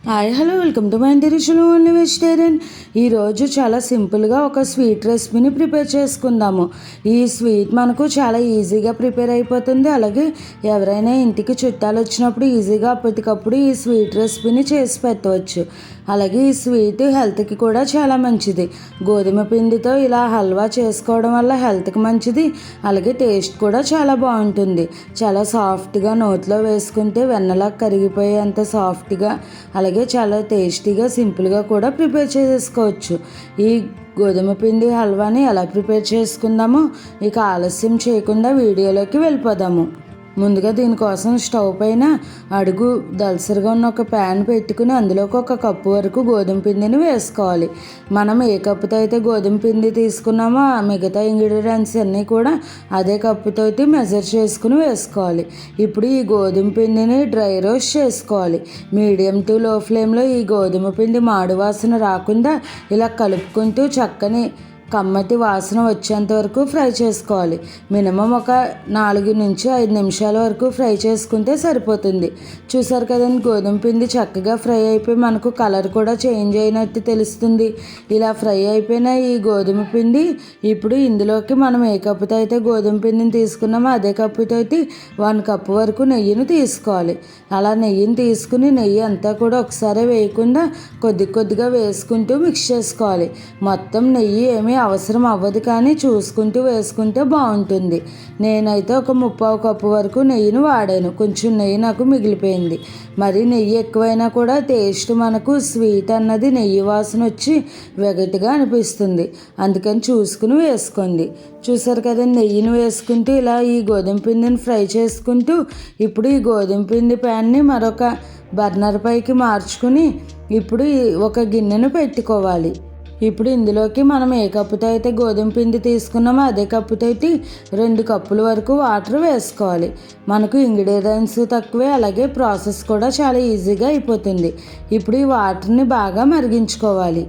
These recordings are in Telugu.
Hi hello welcome to my international only vegetarian. ఈరోజు చాలా సింపుల్గా ఒక స్వీట్ రెసిపీని ప్రిపేర్ చేసుకుందాము. ఈ స్వీట్ మనకు చాలా ఈజీగా ప్రిపేర్ అయిపోతుంది. అలాగే ఎవరైనా ఇంటికి చుట్టాలు వచ్చినప్పుడు ఈజీగా అప్పటికప్పుడు ఈ స్వీట్ రెసిపీని చేసి పెట్టవచ్చు. అలాగే ఈ స్వీట్ హెల్త్కి కూడా చాలా మంచిది. గోధుమ పిండితో ఇలా హల్వా చేసుకోవడం వల్ల హెల్త్కి మంచిది. అలాగే టేస్ట్ కూడా చాలా బాగుంటుంది. చాలా సాఫ్ట్గా నోట్లో వేసుకుంటే వెన్నలా కరిగిపోయేంత సాఫ్ట్గా, అలాగే చాలా టేస్టీగా సింపుల్గా కూడా ప్రిపేర్ చేసుకోవచ్చు. ఈ గోధుమ పిండి హల్వాని ఎలా ప్రిపేర్ చేసుకుందామో ఇక ఆలస్యం చేయకుండా వీడియోలోకి వెళ్ళిపోదాము. ముందుగా దీనికోసం స్టవ్ పైన అడుగు దలసరిగా ఉన్న ఒక ప్యాన్ పెట్టుకుని అందులోకి 1 కప్పు వరకు గోధుమ పిండిని వేసుకోవాలి. మనం ఏ కప్పుతో అయితే గోధుమ పిండి తీసుకున్నామో ఆ మిగతా ఇంగ్రీడియంట్స్ అన్నీ కూడా అదే కప్పుతో మెజర్ చేసుకుని వేసుకోవాలి. ఇప్పుడు ఈ గోధుమ పిండిని డ్రై రోస్ట్ చేసుకోవాలి. మీడియం టు లో ఫ్లేమ్లో ఈ గోధుమ పిండి మాడు వాసన రాకుండా ఇలా కలుపుకుంటూ చక్కని కమ్మటి వాసన వచ్చేంత వరకు ఫ్రై చేసుకోవాలి. మినిమం ఒక 4 నుంచి 5 నిమిషాల వరకు ఫ్రై చేసుకుంటే సరిపోతుంది. చూసారు కదండి, గోధుమ పిండి చక్కగా ఫ్రై అయిపోయి మనకు కలర్ కూడా చేంజ్ అయినట్టు తెలుస్తుంది. ఇలా ఫ్రై అయిపోయిన ఈ గోధుమ పిండి ఇప్పుడు ఇందులోకి మనం ఏ కప్పుతో అయితే గోధుమ పిండిని తీసుకున్నామో అదే కప్పుతో 1 కప్పు వరకు నెయ్యిని తీసుకోవాలి. అలా నెయ్యిని తీసుకుని నెయ్యి అంతా కూడా ఒకసారి వేయకుండా కొద్దిగా వేసుకుంటూ మిక్స్ చేసుకోవాలి. మొత్తం నెయ్యి ఏమీ అవసరం అవ్వదు, కానీ చూసుకుంటూ వేసుకుంటే బాగుంటుంది. నేనైతే ఒక 3/4 కప్పు వరకు నెయ్యిని వాడాను. కొంచెం నెయ్యి నాకు మిగిలిపోయింది. మరి నెయ్యి ఎక్కువైనా కూడా టేస్ట్ మనకు స్వీట్ అన్నది నెయ్యి వాసన వచ్చి వెగటిగా అనిపిస్తుంది. అందుకని చూసుకుని వేసుకోండి. చూసారు కదా, నెయ్యిని వేసుకుంటూ ఇలా ఈ గోధుమ పిండిని ఫ్రై చేసుకుంటూ ఇప్పుడు ఈ గోధుమ పిండి ప్యాన్ని మరొక బర్నర్ పైకి మార్చుకుని ఇప్పుడు ఒక గిన్నెను పెట్టుకోవాలి. ఇప్పుడు ఇందులోకి మనం ఏ కప్పుతో అయితే గోధుమ పిండి తీసుకున్నామో అదే కప్పుతో 2 కప్పుల వరకు వాటర్ వేసుకోవాలి. మనకు ఇంగ్రీడియంట్స్ తక్కువే, అలాగే ప్రాసెస్ కూడా చాలా ఈజీగా అయిపోతుంది. ఇప్పుడు ఈ వాటర్ని బాగా మరిగించుకోవాలి.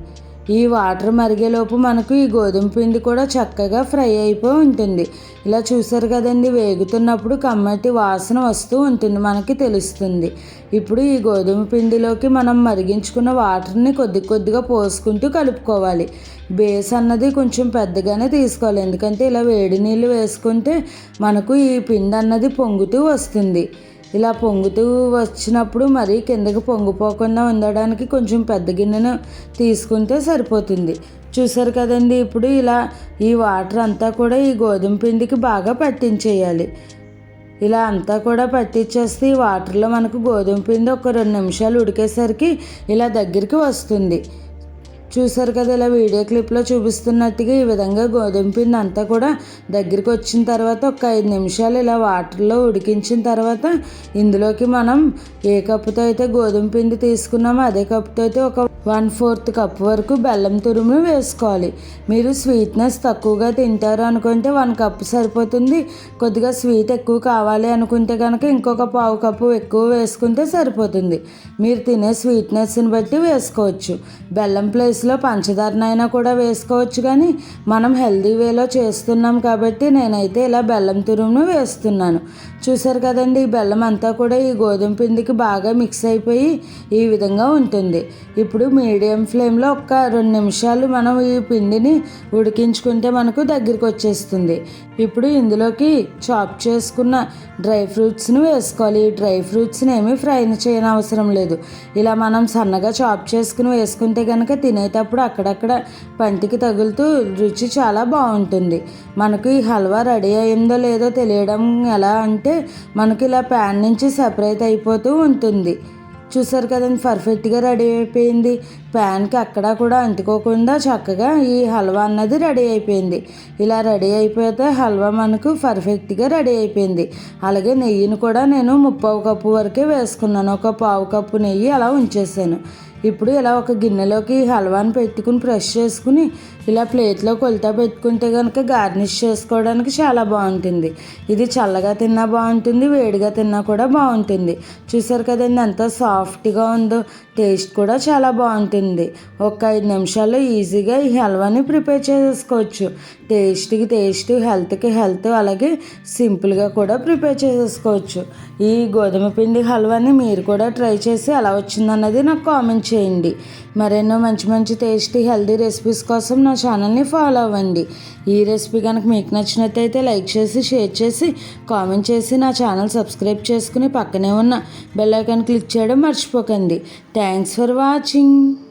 ఈ వాటర్ మరిగేలోపు మనకు ఈ గోధుమ పిండి కూడా చక్కగా ఫ్రై అయిపోయి ఉంటుంది. ఇలా చూసారు కదండి, వేగుతున్నప్పుడు కమ్మటి వాసన వస్తూ ఉంటుంది, మనకి తెలుస్తుంది. ఇప్పుడు ఈ గోధుమ పిండిలోకి మనం మరిగించుకున్న వాటర్ని కొద్దిగా పోసుకుంటూ కలుపుకోవాలి. బేస్ అన్నది కొంచెం పెద్దగానే తీసుకోవాలి, ఎందుకంటే ఇలా వేడి నీళ్ళు వేసుకుంటే మనకు ఈ పిండి అన్నది పొంగుతూ వస్తుంది. ఇలా పొంగుతూ వచ్చినప్పుడు మరీ కిందకి పొంగిపోకుండా ఉండడానికి కొంచెం పెద్ద గిన్నెను తీసుకుంటే సరిపోతుంది. చూసారు కదండి, ఇప్పుడు ఇలా ఈ వాటర్ అంతా కూడా ఈ గోధుమ పిండికి బాగా పట్టించేయాలి. ఇలా అంతా కూడా పట్టించేస్తే ఈ వాటర్లో మనకు గోధుమ పిండి ఒక 2 నిమిషాలు ఉడికేసరికి ఇలా దగ్గరికి వస్తుంది. చూసారు కదా, ఇలా వీడియో క్లిప్లో చూపిస్తున్నట్టుగా ఈ విధంగా గోధుమ పిండి అంతా కూడా దగ్గరికి వచ్చిన తర్వాత ఒక 5 నిమిషాలు ఇలా వాటర్లో ఉడికించిన తర్వాత ఇందులోకి మనం ఏ కప్పుతో అయితే గోధుమ పిండి తీసుకున్నామో అదే కప్పుతో అయితే ఒక 1/4 కప్పు వరకు బెల్లం తురుమును వేసుకోవాలి. మీరు స్వీట్నెస్ తక్కువగా తింటారు అనుకుంటే 1 కప్పు సరిపోతుంది. కొద్దిగా స్వీట్ ఎక్కువ కావాలి అనుకుంటే కనుక ఇంకొక 1/4 కప్పు ఎక్కువ వేసుకుంటే సరిపోతుంది. మీరు తినే స్వీట్నెస్ని బట్టి వేసుకోవచ్చు. బెల్లం ప్లేస్లో పంచదారనైనా కూడా వేసుకోవచ్చు, కానీ మనం హెల్దీ వేలో చేస్తున్నాం కాబట్టి నేనైతే ఇలా బెల్లం తురుమును వేస్తున్నాను. చూసారు కదండి, ఈ బెల్లం అంతా కూడా ఈ గోధుమ పిండికి బాగా మిక్స్ అయిపోయి ఈ విధంగా ఉంటుంది. ఇప్పుడు మీడియం ఫ్లేమ్లో ఒక 2 నిమిషాలు మనం ఈ పిండిని ఉడికించుకుంటే మనకు దగ్గరికి వచ్చేస్తుంది. ఇప్పుడు ఇందులోకి చాప్ చేసుకున్న డ్రై ఫ్రూట్స్ని వేసుకోవాలి. ఈ డ్రై ఫ్రూట్స్ని ఏమీ ఫ్రై చేయని అవసరం లేదు. ఇలా మనం సన్నగా చాప్ చేసుకుని వేసుకుంటే కనుక తినేటప్పుడు అక్కడక్కడ పంటికి తగులుతూ రుచి చాలా బాగుంటుంది. మనకు ఈ హల్వా రెడీ అయిందో లేదో తెలియడం ఎలా అంటే మనకి ఇలా ప్యాన్ నుంచి సెపరేట్ అయిపోతూ ఉంటుంది. చూసారు కదండి, పర్ఫెక్ట్గా రెడీ అయిపోయింది. ప్యాన్కి అక్కడ కూడా అంటుకోకుండా చక్కగా ఈ హల్వా అన్నది రెడీ అయిపోయింది. ఇలా రెడీ అయిపోతే హల్వా మనకు పర్ఫెక్ట్గా రెడీ అయిపోయింది. అలాగే నెయ్యిని కూడా నేను 3/4 కప్పు వరకే వేసుకున్నాను. ఒక 1/4 కప్పు నెయ్యి అలా ఉంచేసాను. ఇప్పుడు ఇలా ఒక గిన్నెలోకి ఈ హల్వాని పెట్టుకుని ప్రెస్ చేసుకుని ఇలా ప్లేట్లో కొలత పెట్టుకుంటే కనుక గార్నిష్ చేసుకోవడానికి చాలా బాగుంటుంది. ఇది చల్లగా తిన్నా బాగుంటుంది, వేడిగా తిన్నా కూడా బాగుంటుంది. చూసారు కదండి ఎంత సాఫ్ట్గా ఉందో, టేస్ట్ కూడా చాలా బాగుంటుంది. ఒక 5 నిమిషాల్లో ఈజీగా ఈ హల్వాని ప్రిపేర్ చేసుకోవచ్చు. టేస్ట్కి టేస్ట్, హెల్త్కి హెల్త్, అలాగే సింపుల్గా కూడా ప్రిపేర్ చేసుకోవచ్చు. ఈ గోధుమ పిండి హల్వాని మీరు కూడా ట్రై చేసి ఎలా వచ్చిందన్నది నాకు కామెంట్ చేయండి. మరెన్నో మంచి మంచి టేస్టీ హెల్తీ రెసిపీస్ కోసం నా ఛానల్ని ఫాలో అవ్వండి. ఈ రెసిపీ కనుక మీకు నచ్చినట్టయితే లైక్ చేసి, షేర్ చేసి, కామెంట్ చేసి నా ఛానల్ సబ్స్క్రైబ్ చేసుకుని పక్కనే ఉన్న బెల్ ఐకాన్ క్లిక్ చేయడం మర్చిపోకండి. Thanks for watching.